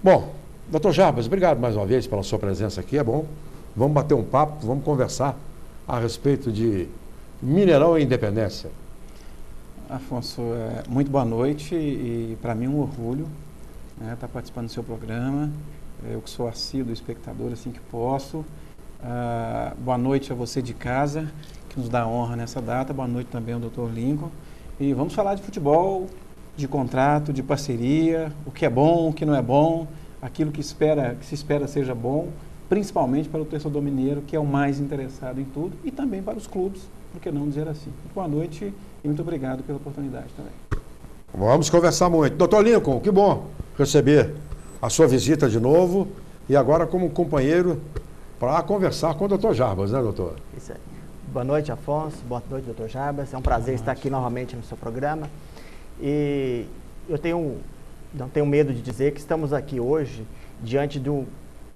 Bom, doutor Jarbas, obrigado mais uma vez pela sua presença aqui, é bom. Vamos bater um papo, vamos conversar a respeito de Mineirão e Independência. Afonso, muito boa noite e para mim é um orgulho estar participando do seu programa. Eu que sou assíduo espectador, assim que posso. Boa noite a você de casa, que nos dá a honra nessa data. Boa noite também ao Dr. Lincoln. E vamos falar de futebol, de contrato, de parceria, o que é bom, o que não é bom, aquilo que se espera seja bom, principalmente para o torcedor mineiro, que é o mais interessado em tudo, e também para os clubes, por que não dizer assim. Boa noite e muito obrigado pela oportunidade também. Vamos conversar muito. Doutor Lincoln, que bom receber a sua visita de novo e agora como companheiro para conversar com o doutor Jarbas, né, doutor? Isso aí. Boa noite, Afonso. Boa noite, doutor Jarbas. É um prazer estar aqui novamente no seu programa. E eu não tenho medo de dizer que estamos aqui hoje diante do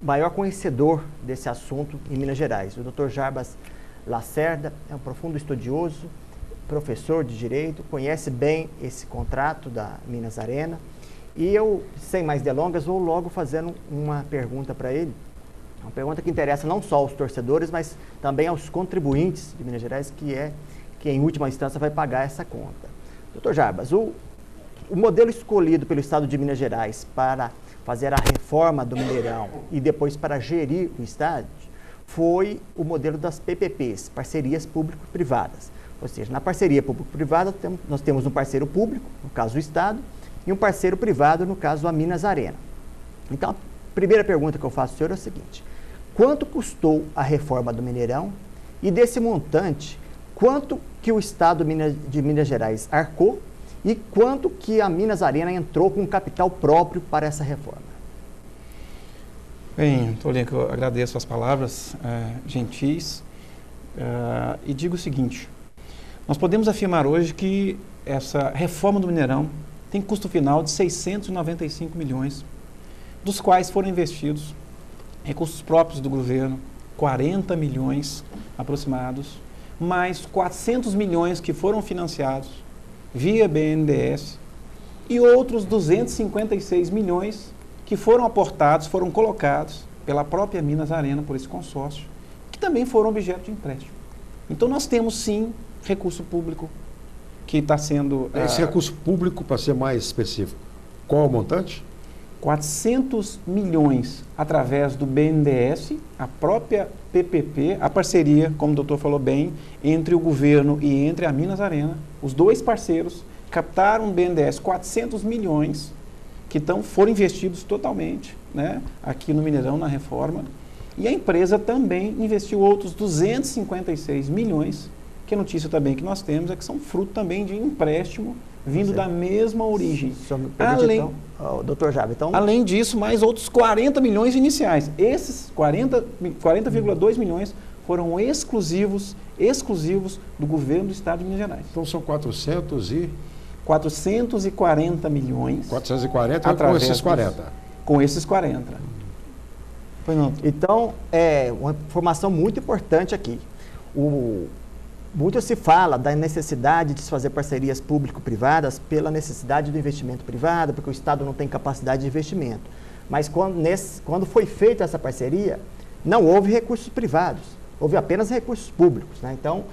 maior conhecedor desse assunto em Minas Gerais. O doutor Jarbas Lacerda é um profundo estudioso, professor de Direito, conhece bem esse contrato da Minas Arena. E eu, sem mais delongas, vou logo fazendo uma pergunta para ele. Uma pergunta que interessa não só aos torcedores, mas também aos contribuintes de Minas Gerais, que em última instância vai pagar essa conta. Doutor Jarbas, o modelo escolhido pelo Estado de Minas Gerais para fazer a reforma do Mineirão e depois para gerir o estádio foi o modelo das PPPs, parcerias público-privadas. Ou seja, na parceria público-privada nós temos um parceiro público, no caso o Estado, e um parceiro privado, no caso a Minas Arena. Então, a primeira pergunta que eu faço ao senhor é o seguinte: quanto custou a reforma do Mineirão e desse montante, quanto que o Estado de Minas Gerais arcou e quanto que a Minas Arena entrou com capital próprio para essa reforma? Bem, Tolinho, eu agradeço as palavras gentis e digo o seguinte: nós podemos afirmar hoje que essa reforma do Mineirão tem custo final de 695 milhões, dos quais foram investidos recursos próprios do governo, 40 milhões aproximados, mais 400 milhões que foram financiados via BNDES e outros 256 milhões que foram aportados, foram colocados pela própria Minas Arena, por esse consórcio, que também foram objeto de empréstimo. Então nós temos sim recurso público que está sendo... Esse recurso público, para ser mais específico, qual é o montante? 400 milhões através do BNDES, a própria PPP, a parceria, como o doutor falou bem, entre o governo e entre a Minas Arena. Os dois parceiros captaram o BNDES 400 milhões que foram investidos totalmente, né, aqui no Mineirão, na reforma. E a empresa também investiu outros 256 milhões, que a notícia também que nós temos é que são fruto também de empréstimo vindo da mesma origem. Doutor Jarbas, então... Além disso, mais outros 40 milhões iniciais. Esses 40,2 milhões foram exclusivos do governo do Estado de Minas Gerais. Então são 440 milhões. 440 com esses 40. Com esses 40. Pois não. Então, é uma informação muito importante aqui. Muito se fala da necessidade de se fazer parcerias público-privadas pela necessidade do investimento privado, porque o Estado não tem capacidade de investimento. Mas quando foi feita essa parceria, não houve recursos privados, houve apenas recursos públicos, né? Então,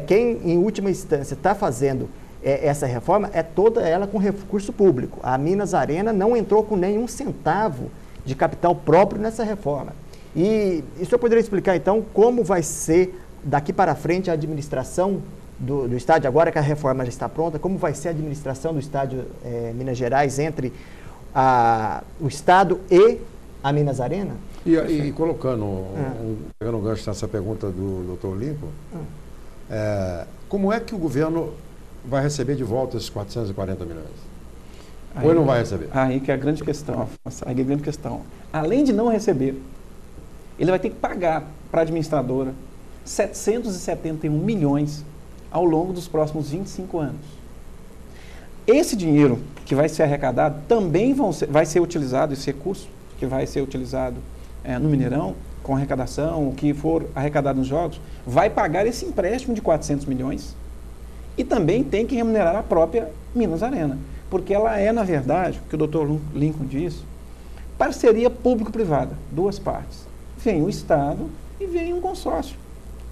quem em última instância está fazendo essa reforma é toda ela com recurso público. A Minas Arena não entrou com nenhum centavo de capital próprio nessa reforma. E o senhor poderia explicar então como vai ser daqui para frente a administração do estádio, agora que a reforma já está pronta, como vai ser a administração do estádio Minas Gerais entre o Estado e a Minas Arena? E colocando, pegando um gancho nessa pergunta do Dr. Lincoln, como é que o governo vai receber de volta esses 440 milhões? Ou ele não vai receber? Aí que é a grande questão. Aí que é a grande questão. Além de não receber, ele vai ter que pagar para a administradora 771 milhões ao longo dos próximos 25 anos. Esse dinheiro que vai ser arrecadado também vai ser utilizado, esse recurso que vai ser utilizado no Mineirão, com arrecadação, o que for arrecadado nos jogos, vai pagar esse empréstimo de 400 milhões e também tem que remunerar a própria Minas Arena, porque ela é, na verdade, o que o Dr. Lincoln disse, parceria público-privada, duas partes. Vem o Estado e vem um consórcio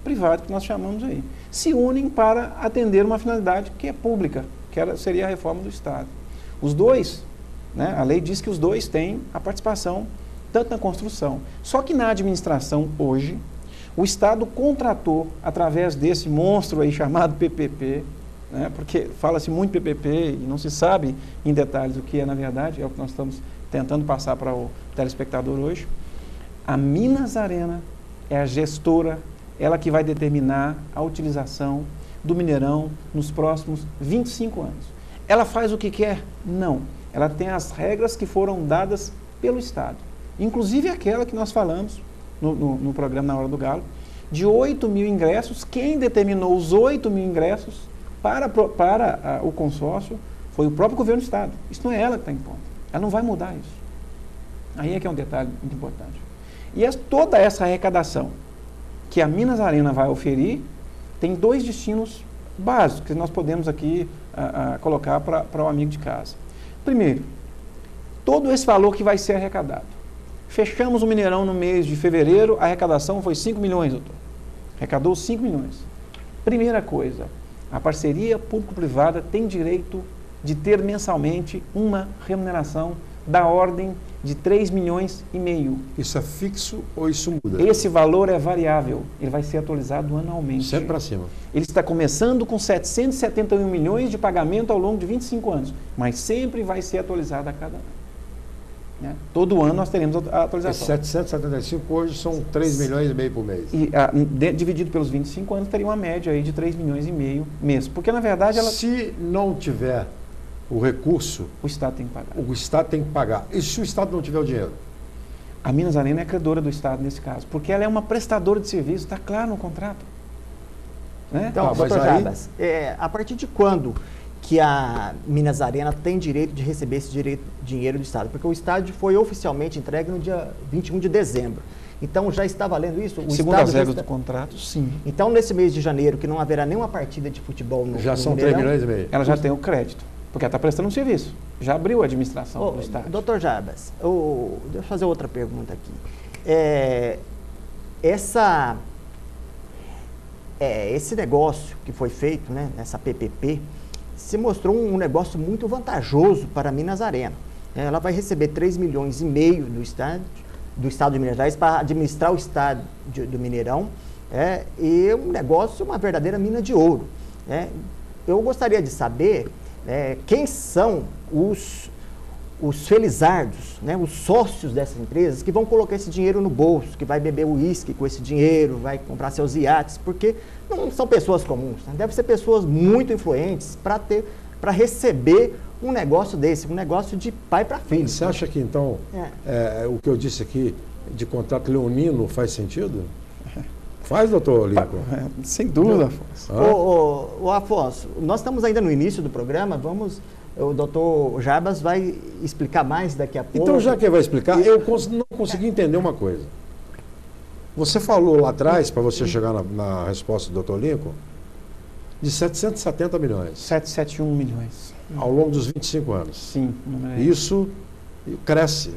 privado, que nós chamamos aí. Se unem para atender uma finalidade que é pública, que seria a reforma do Estado. Os dois, né, a lei diz que os dois têm a participação tanto na construção. Só que na administração hoje, o Estado contratou, através desse monstro aí chamado PPP, né, porque fala-se muito PPP e não se sabe em detalhes o que é na verdade, é o que nós estamos tentando passar para o telespectador hoje. A Minas Arena é a gestora, ela que vai determinar a utilização do Mineirão nos próximos 25 anos. Ela faz o que quer? Não. Ela tem as regras que foram dadas pelo Estado. Inclusive aquela que nós falamos no programa Na Hora do Galo, de 8 mil ingressos. Quem determinou os 8 mil ingressos para o consórcio foi o próprio governo do Estado. Isso não é ela que está impondo. Ela não vai mudar isso. Aí é que é um detalhe muito importante. E toda essa arrecadação que a Minas Arena vai oferir tem dois destinos básicos que nós podemos aqui colocar para o amigo de casa. Primeiro, todo esse valor que vai ser arrecadado. Fechamos o Mineirão no mês de fevereiro, a arrecadação foi 5 milhões, doutor. Arrecadou 5 milhões. Primeira coisa, a parceria público-privada tem direito de ter mensalmente uma remuneração da ordem de 3 milhões e meio. Isso é fixo ou isso muda? Esse valor é variável, ele vai ser atualizado anualmente. Sempre para cima. Ele está começando com 771 milhões de pagamento ao longo de 25 anos, mas sempre vai ser atualizado a cada ano. Né? Todo ano nós teremos a atualização. 775 hoje são 3 milhões e meio por mês. E dividido pelos 25 anos, teria uma média aí de 3 milhões e meio mês. Porque, na verdade, se não tiver o recurso, o Estado tem que pagar. O Estado tem que pagar. E se o Estado não tiver o dinheiro? A Minas Arena é credora do Estado nesse caso, porque ela é uma prestadora de serviço, está claro no contrato. Né? Então, doutor Jabas, a partir de quando que a Minas Arena tem direito de receber esse dinheiro do Estado? Porque o estádio foi oficialmente entregue no dia 21 de dezembro. Então, já está valendo isso? Segundo as regras do contrato, sim. Então, nesse mês de janeiro, que não haverá nenhuma partida de futebol no já são Mineirão, 3 milhões e meio. Ela já tem o crédito, porque ela está prestando um serviço. Já abriu a administração do estádio. Doutor Jabas, deixa eu fazer outra pergunta aqui. Esse negócio que foi feito, né, nessa PPP, se mostrou um negócio muito vantajoso para a Minas Arena. Ela vai receber 3 milhões e meio do Estado de Minas Gerais para administrar o Estado do Mineirão, e um negócio, uma verdadeira mina de ouro. Eu gostaria de saber quem são os felizardos, né, os sócios dessas empresas que vão colocar esse dinheiro no bolso, que vai beber uísque com esse dinheiro, vai comprar seus iates, porque não são pessoas comuns, né? Devem ser pessoas muito influentes para receber um negócio desse, um negócio de pai para filho. Você acha que, então, o que eu disse aqui de contrato leonino faz sentido? Faz, doutor Lincoln? Sem dúvida, Afonso. Ô, Afonso, nós estamos ainda no início do programa, o doutor Jabas vai explicar mais daqui a pouco. Então, já que ele vai explicar, eu não consegui entender uma coisa. Você falou lá atrás, para você chegar na resposta do doutor Lincoln, de 770 milhões. 771 milhões. Ao longo dos 25 anos. Sim. Isso cresce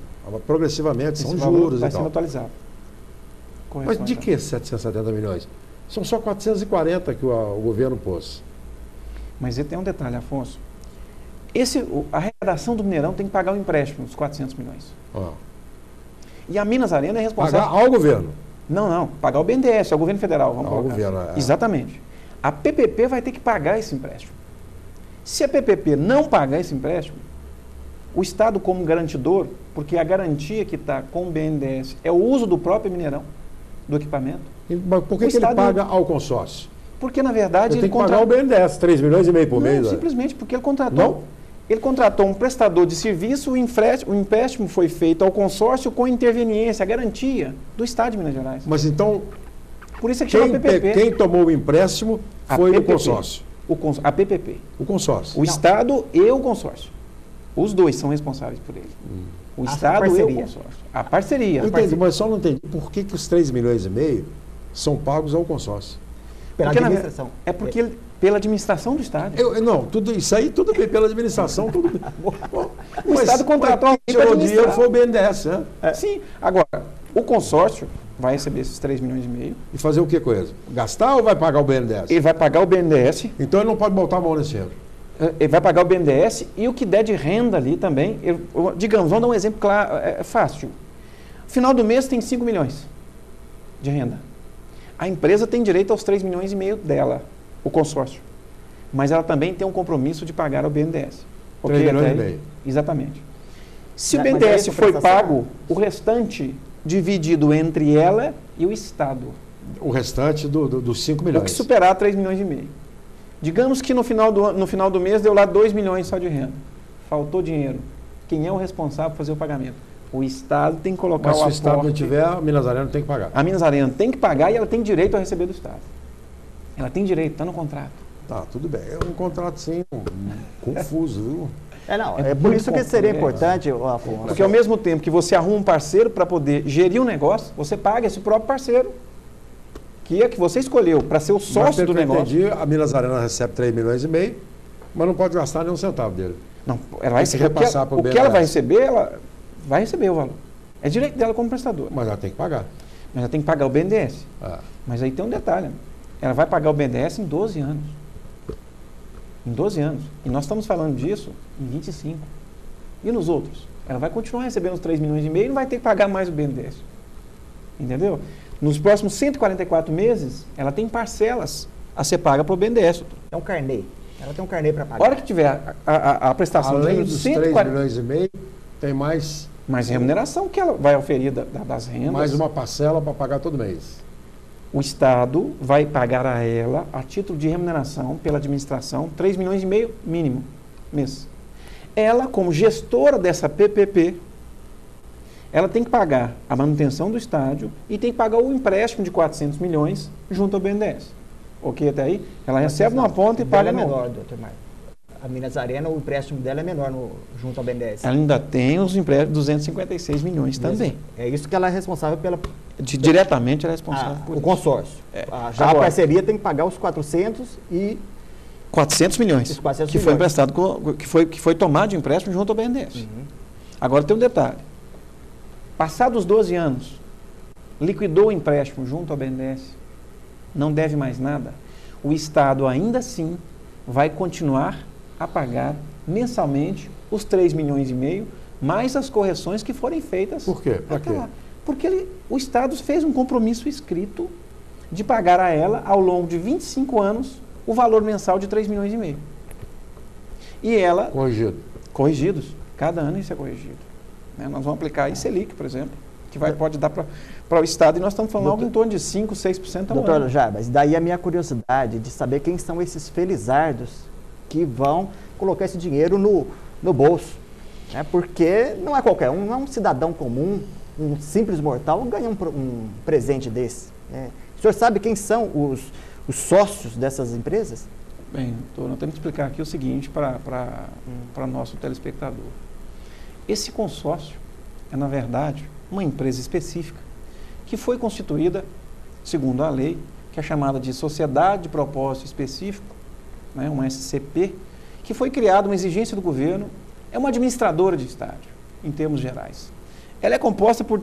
progressivamente, são juros vai e tal. sendo atualizado. Mas de que 770 milhões? São só 440 que o governo pôs. Mas ele tem um detalhe, Afonso. A arrecadação do Mineirão tem que pagar o empréstimo dos 400 milhões. E a Minas Arena é responsável... Pagar ao governo? Não. Pagar ao BNDES, ao governo federal. Vamos ao colocar. Governo, Exatamente. A PPP vai ter que pagar esse empréstimo. Se a PPP não pagar esse empréstimo, o Estado como garantidor, porque a garantia que está com o BNDES é o uso do próprio Mineirão, do equipamento. Mas por que ele paga ao consórcio? Porque, na verdade, ele tem que pagar ao BNDES, 3 milhões e meio por mês. Simplesmente porque ele contratou. Ele contratou um prestador de serviço, o empréstimo foi feito ao consórcio com interveniência, a garantia do Estado de Minas Gerais. Mas então, por isso é que chama PPP. Quem tomou o empréstimo foi o consórcio. A PPP. O consórcio. O Estado e o consórcio. Os dois são responsáveis por ele. O Estado e o consórcio. A parceria. Entendi, mas só não entendi. Por que os 3 milhões e meio são pagos ao consórcio? Pela administração. Pela administração do estádio. Não, isso aí tudo bem, pela administração, tudo bem. O Estado contratou alguém quem para tirou o administrar. dinheiro foi o BNDES, né? Sim. Agora, o consórcio vai receber esses 3,5 milhões. E fazer o que com eles? Gastar ou vai pagar o BNDES? Ele vai pagar o BNDES, Então ele não pode botar a mão nesse dinheiro. ele vai pagar o BNDES e o que der de renda ali também. Digamos, vamos dar um exemplo claro, é fácil. Final do mês tem 5 milhões de renda. A empresa tem direito aos 3,5 milhões dela, o consórcio. Mas ela também tem um compromisso de pagar ao BNDES. 3,5 milhões. Exatamente. Se o Mas é BNDES isso, foi prestação? pago, o restante dividido entre ela e o Estado. O restante dos 5 O milhões. que superar 3,5 milhões. Digamos que no final do mês deu lá 2 milhões só de renda. Faltou dinheiro. Quem é o responsável por fazer o pagamento? O Estado tem que colocar Mas o se o aporte. Estado não tiver, a Minas Arena tem que pagar. A Minas Arena tem que pagar e ela tem direito a receber do Estado. Ela tem direito, está no contrato. Tá, tudo bem. É um contrato, sim, confuso, viu? Não, É é por muito isso que seria complexo. importante, Afonso. Porque ao mesmo tempo que você arruma um parceiro para poder gerir o negócio, você paga esse próprio parceiro, que é que você escolheu para ser o Mas, sócio pelo do que eu negócio. entendi, a Minas Arena recebe 3,5 milhões, mas não pode gastar nem um centavo dele. Não, ela vai Tem que receber repassar pro o que ela vai BNDES. receber, ela vai receber o valor. É direito dela como prestadora. Mas ela tem que pagar. Mas ela tem que pagar o BNDES. Ah, Mas aí tem um detalhe. Ela vai pagar o BNDES em 12 anos. Em 12 anos. E nós estamos falando disso em 25. E nos outros? Ela vai continuar recebendo os 3,5 milhões e não vai ter que pagar mais o BNDES. Entendeu? Nos próximos 144 meses, ela tem parcelas a ser paga para o BNDES. doutor. É um carnê. Ela tem um carnê para A pagar. hora que tiver a prestação de além número de dos 140, 3,5 milhões, tem mais remuneração que ela vai oferir das rendas. mais uma parcela para pagar todo mês. O Estado vai pagar a ela, a título de remuneração pela administração, 3,5 milhões mínimo mês. Ela, como gestora dessa PPP, ela tem que pagar a manutenção do estádio e tem que pagar o empréstimo de 400 milhões junto ao BNDES. Ok até aí? Ela recebe numa ponta e paga é na menor, outra. doutor Marcos. A Minas Arena, o empréstimo dela é menor junto ao BNDES. Ela ainda tem os empréstimos de 256 milhões também. É isso que ela é responsável pela Diretamente ela é responsável por o isso. consórcio. É. Já Agora, a parceria tem que pagar os 400 e 400 milhões, Os 400 que foi milhões. emprestado, que foi tomado de empréstimo junto ao BNDES. Agora tem um detalhe. Passados 12 anos, liquidou o empréstimo junto ao BNDES, não deve mais nada, o Estado ainda assim vai continuar a pagar mensalmente os 3,5 milhões, mais as correções que forem feitas. Por quê? Pra até quê? lá. Porque o Estado fez um compromisso escrito de pagar a ela, ao longo de 25 anos, o valor mensal de 3,5 milhões. E ela, Corrigido. corrigidos, cada ano isso é corrigido. Né? Nós vamos aplicar aí Selic, por exemplo, que pode dar para o Estado, e nós estamos falando algo em torno de 5%, 6% ao Doutor ano. Jarbas, daí a minha curiosidade de saber quem são esses felizardos que vão colocar esse dinheiro no bolso. Né? Porque não é qualquer um, não é um cidadão comum, um simples mortal, ganha um presente desse. Né? O senhor sabe quem são os sócios dessas empresas? Bem, doutor, nós temos que explicar aqui o seguinte para nosso telespectador. Esse consórcio é, na verdade, uma empresa específica que foi constituída, segundo a lei, que é chamada de Sociedade de Propósito Específico, né, uma SCP, que foi criada, uma exigência do governo, é uma administradora de estádio, em termos gerais. Ela é composta por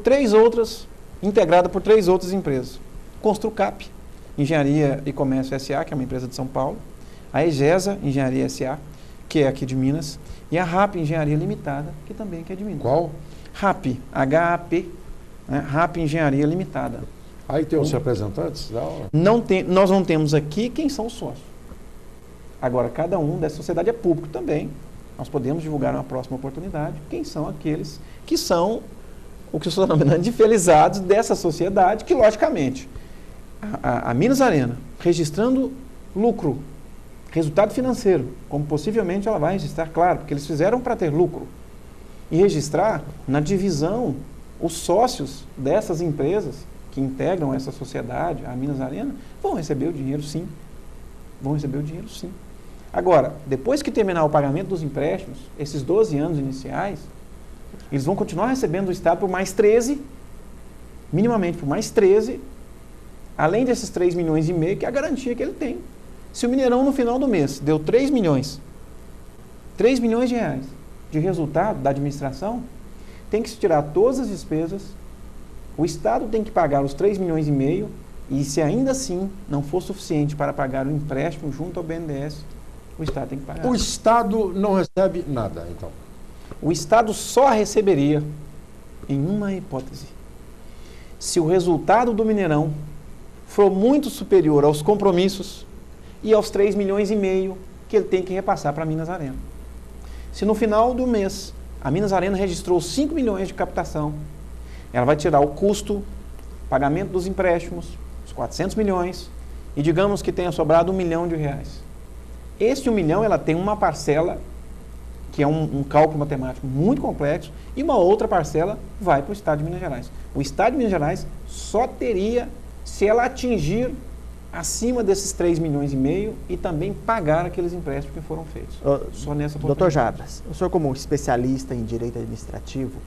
integrada por 3 outras empresas. Construcap, Engenharia e Comércio S.A., que é uma empresa de São Paulo, a EGESA Engenharia S.A., que é aqui de Minas, e a RAP Engenharia Limitada, que também é aqui de Minas. Qual? RAP, H-A-P, né? RAP Engenharia Limitada. Aí tem os representantes da aula. Nós não temos aqui quem são os sócios. Agora, cada um dessa sociedade é público também. Nós podemos divulgar numa próxima oportunidade quem são aqueles que são o que eu estou denominando de felizados dessa sociedade, que, logicamente, a Minas Arena, registrando lucro, resultado financeiro, como possivelmente ela vai registrar, claro, porque eles fizeram para ter lucro, e registrar na divisão os sócios dessas empresas que integram essa sociedade, a Minas Arena, vão receber o dinheiro sim. Vão receber o dinheiro sim. Agora, depois que terminar o pagamento dos empréstimos, esses 12 anos iniciais, eles vão continuar recebendo do Estado por mais 13, minimamente por mais 13, além desses 3,5 milhões, que é a garantia que ele tem. Se o Mineirão no final do mês deu 3 milhões de reais, de resultado da administração, tem que se tirar todas as despesas, o Estado tem que pagar os 3,5 milhões, e se ainda assim não for suficiente para pagar o empréstimo junto ao BNDES, o Estado tem que pagar. O Estado não recebe nada, então. O Estado só receberia, em uma hipótese, se o resultado do Mineirão for muito superior aos compromissos e aos 3,5 milhões que ele tem que repassar para a Minas Arena. Se no final do mês a Minas Arena registrou 5 milhões de captação, ela vai tirar o custo, pagamento dos empréstimos, os 400 milhões, e digamos que tenha sobrado R$1 milhão. Esse 1 milhão, ela tem uma parcela, que é um cálculo matemático muito complexo, e uma outra parcela vai para o Estado de Minas Gerais. O Estado de Minas Gerais só teria se ela atingir acima desses 3,5 milhões e também pagar aqueles empréstimos que foram feitos. Só nessa oportunidade. Doutor Jabas, o senhor como especialista em direito administrativo,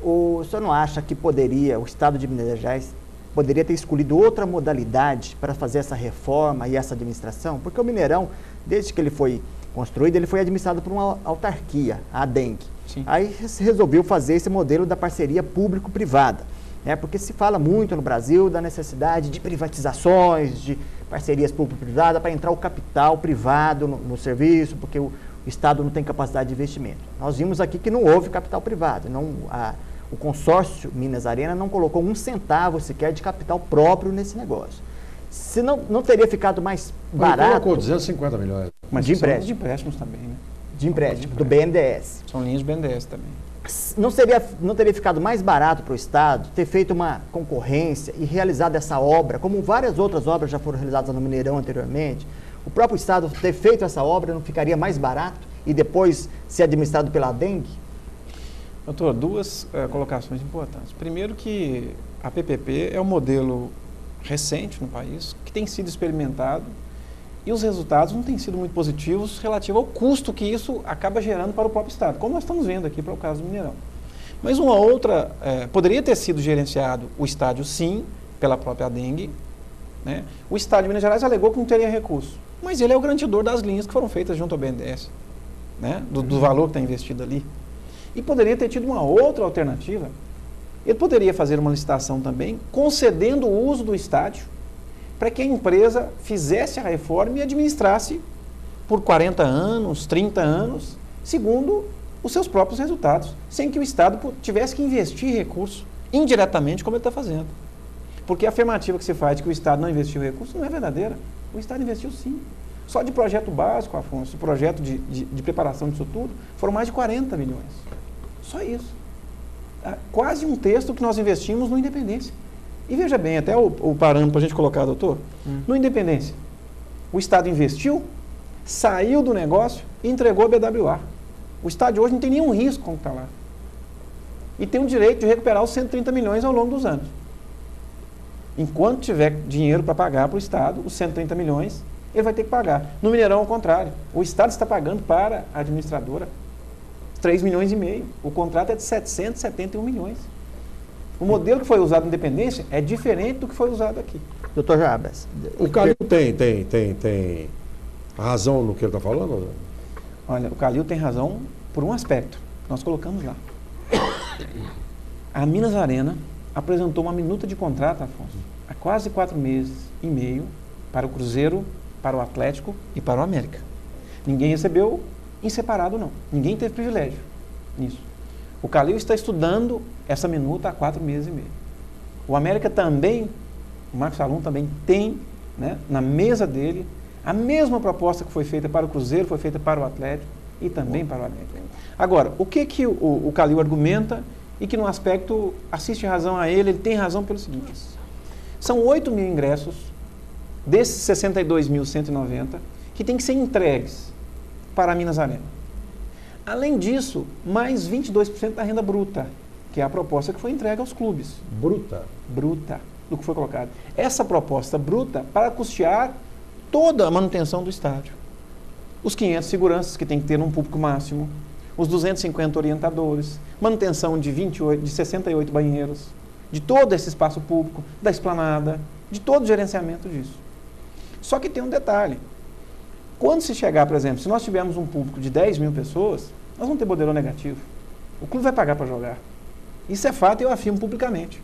o senhor não acha que o Estado de Minas Gerais poderia ter escolhido outra modalidade para fazer essa reforma e essa administração? Porque o Mineirão, desde que ele foi construído, ele foi administrado por uma autarquia, a ADENG. Sim. Aí se resolveu fazer esse modelo da parceria público-privada, né? Porque se fala muito no Brasil da necessidade de privatizações, de parcerias público-privadas para entrar o capital privado no serviço, porque o Estado não tem capacidade de investimento. Nós vimos aqui que não houve capital privado, o consórcio Minas Arena não colocou um centavo sequer de capital próprio nesse negócio. Se não teria ficado mais barato... Ele colocou 250 milhões. Mas de são empréstimo. de empréstimos também, né? De empréstimo, do BNDES. São linhas do BNDES também. Não teria ficado mais barato para o Estado ter feito uma concorrência e realizado essa obra, como várias outras obras já foram realizadas no Mineirão anteriormente? O próprio Estado ter feito essa obra não ficaria mais barato e depois ser administrado pela ADENG? Doutor, duas colocações importantes. Primeiro que a PPP é um modelo recente no país, que tem sido experimentado e os resultados não têm sido muito positivos relativo ao custo que isso acaba gerando para o próprio Estado, como nós estamos vendo aqui para o caso do Mineirão. Mas uma outra, poderia ter sido gerenciado o estádio sim, pela própria ADENG, né? O Estado de Minas Gerais alegou que não teria recurso, mas ele é o garantidor das linhas que foram feitas junto ao BNDES, né? Do valor que está investido ali. E poderia ter tido uma outra alternativa. Ele poderia fazer uma licitação também, concedendo o uso do estádio, para que a empresa fizesse a reforma e administrasse por 40 anos, 30 anos, segundo os seus próprios resultados, sem que o Estado tivesse que investir recurso indiretamente, como ele está fazendo. Porque a afirmativa que se faz de que o Estado não investiu recurso não é verdadeira. O Estado investiu sim. Só de projeto básico, Afonso, projeto de preparação disso tudo, foram mais de 40 milhões. Só isso. Quase um terço que nós investimos no Independência. E veja bem, até o parâmetro para a gente colocar, doutor, no Independência, o Estado investiu, saiu do negócio e entregou a BWA. O Estado hoje não tem nenhum risco como está lá. E tem o direito de recuperar os 130 milhões ao longo dos anos. Enquanto tiver dinheiro para pagar para o Estado, os 130 milhões, ele vai ter que pagar. No Mineirão, ao contrário, o Estado está pagando para a administradora 3,5 milhões. O contrato é de 771 milhões. O modelo que foi usado na Independência é diferente do que foi usado aqui. Doutor Jabas. O Calil tem razão no que ele está falando? Olha, o Calil tem razão por um aspecto. Nós colocamos lá. A Minas Arena apresentou uma minuta de contrato, Afonso, há quase 4 meses e meio para o Cruzeiro, para o Atlético e para o América. Ninguém recebeu em separado, não. Ninguém teve privilégio nisso. O Calil está estudando essa minuta há 4 meses e meio. O América também, o Marcos Salum também tem, né, na mesa dele, a mesma proposta que foi feita para o Cruzeiro, foi feita para o Atlético e também para o América. Agora, o que o Calil argumenta e que no aspecto assiste razão a ele tem razão pelo seguinte: são 8 mil ingressos desses 62.190 que tem que ser entregues para a Minas Arena. Além disso, mais 22% da renda bruta, que é a proposta que foi entregue aos clubes. Bruta? Bruta, do que foi colocado. Essa proposta bruta para custear toda a manutenção do estádio. Os 500 seguranças que tem que ter num público máximo, os 250 orientadores, manutenção de 68 banheiros, de todo esse espaço público, da esplanada, de todo o gerenciamento disso. Só que tem um detalhe. Quando se chegar, por exemplo, se nós tivermos um público de 10 mil pessoas, nós vamos ter borderô negativo. O clube vai pagar para jogar. Isso é fato e eu afirmo publicamente.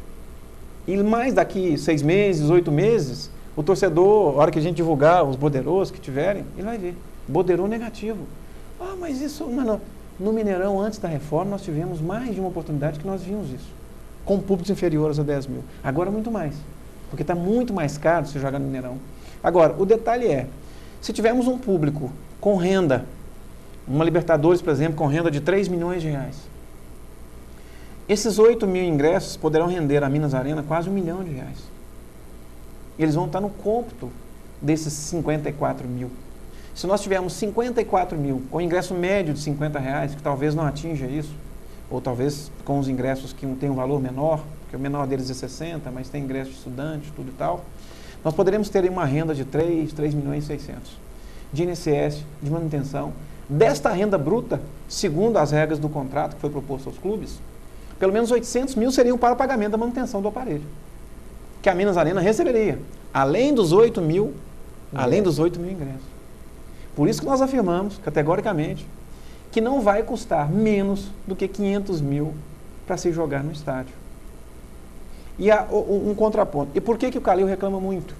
E mais daqui 6 meses, 8 meses, o torcedor, a hora que a gente divulgar os borderôs que tiverem, ele vai ver. Borderô negativo. Ah, mas isso... Não. No Mineirão, antes da reforma, nós tivemos mais de uma oportunidade que nós vimos isso. Com públicos inferiores a 10 mil. Agora muito mais. Porque está muito mais caro se jogar no Mineirão. Agora, o detalhe é, se tivermos um público com renda, uma Libertadores, por exemplo, com renda de 3 milhões de reais, esses 8 mil ingressos poderão render a Minas Arena quase R$1 milhão. E eles vão estar no cômputo desses 54 mil. Se nós tivermos 54 mil com ingresso médio de R$50, que talvez não atinja isso, ou talvez com os ingressos que têm um valor menor, porque o menor deles é 60, mas tem ingresso de estudante, tudo e tal, nós poderemos ter uma renda de 3 milhões e 600 de INSS, de manutenção. Desta renda bruta, segundo as regras do contrato que foi proposto aos clubes, pelo menos 800 mil seriam para o pagamento da manutenção do aparelho, que a Minas Arena receberia, além dos 8 mil ingressos. Por isso que nós afirmamos, categoricamente, que não vai custar menos do que 500 mil para se jogar no estádio. E há um contraponto. E por que o Calil reclama muito?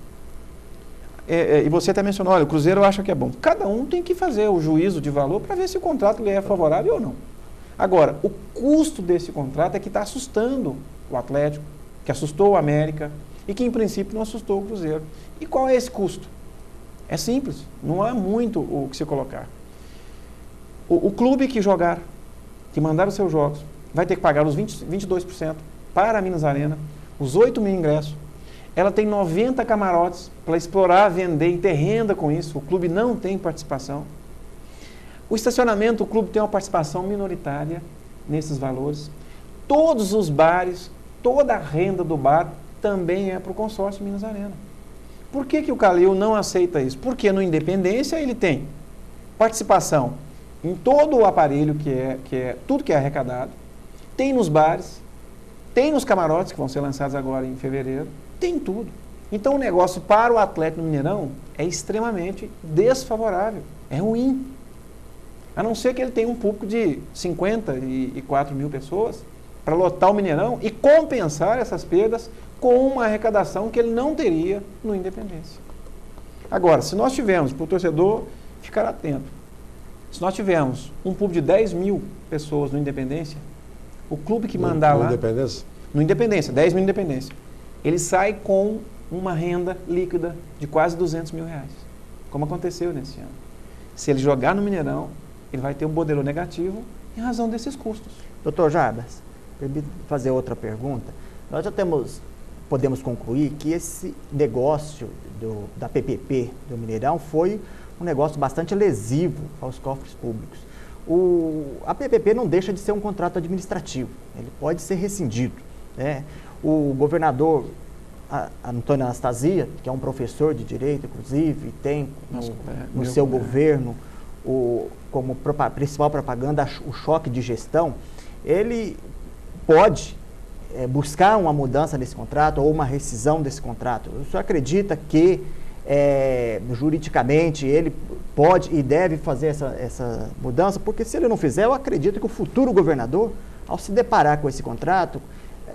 E você até mencionou, olha, o Cruzeiro acha que é bom. Cada um tem que fazer o juízo de valor para ver se o contrato lhe é favorável ou não. Agora, o custo desse contrato é que está assustando o Atlético, que assustou o América e que, em princípio, não assustou o Cruzeiro. E qual é esse custo? É simples, não há muito o que se colocar. O clube que jogar, que mandar os seus jogos, vai ter que pagar os 22% para a Minas Arena, os 8 mil ingressos. Ela tem 90 camarotes para explorar, vender e ter renda com isso. O clube não tem participação. O estacionamento, o clube tem uma participação minoritária nesses valores. Todos os bares, toda a renda do bar também é para o consórcio Minas Arena. Por que o Calil não aceita isso? Porque no Independência ele tem participação em todo o aparelho tudo que é arrecadado, tem nos bares, tem nos camarotes que vão ser lançados agora em fevereiro, tem tudo. Então o negócio para o Atlético no Mineirão é extremamente desfavorável, é ruim. A não ser que ele tenha um público de 54 mil pessoas para lotar o Mineirão e compensar essas perdas com uma arrecadação que ele não teria no Independência. Agora, se nós tivermos, para o torcedor ficar atento, se nós tivermos um público de 10 mil pessoas no Independência, o clube que mandar lá... No Independência, 10 mil Independência. Ele sai com uma renda líquida de quase 200 mil reais, como aconteceu nesse ano. Se ele jogar no Mineirão, ele vai ter um borderô negativo em razão desses custos. Doutor Jarbas, permita fazer outra pergunta. Nós já podemos concluir que esse negócio da PPP do Mineirão foi um negócio bastante lesivo aos cofres públicos. A PPP não deixa de ser um contrato administrativo, ele pode ser rescindido, né? O governador Antônio Anastasia, que é um professor de direito, inclusive, tem no seu governo como principal propaganda o choque de gestão, ele pode buscar uma mudança nesse contrato ou uma rescisão desse contrato. O senhor acredita que juridicamente ele pode e deve fazer essa mudança? Porque se ele não fizer, eu acredito que o futuro governador, ao se deparar com esse contrato,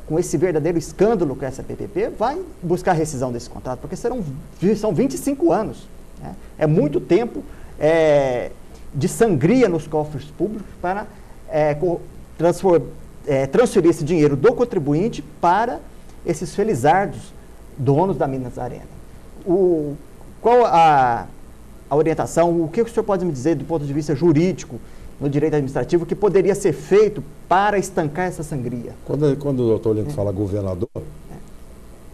com esse verdadeiro escândalo com essa PPP, vai buscar a rescisão desse contrato, porque são 25 anos. Né? É muito tempo de sangria nos cofres públicos para transferir esse dinheiro do contribuinte para esses felizardos donos da Minas Arena. Qual a orientação, o que o senhor pode me dizer do ponto de vista jurídico, no direito administrativo, que poderia ser feito para estancar essa sangria? Quando o doutor Lincoln fala governador,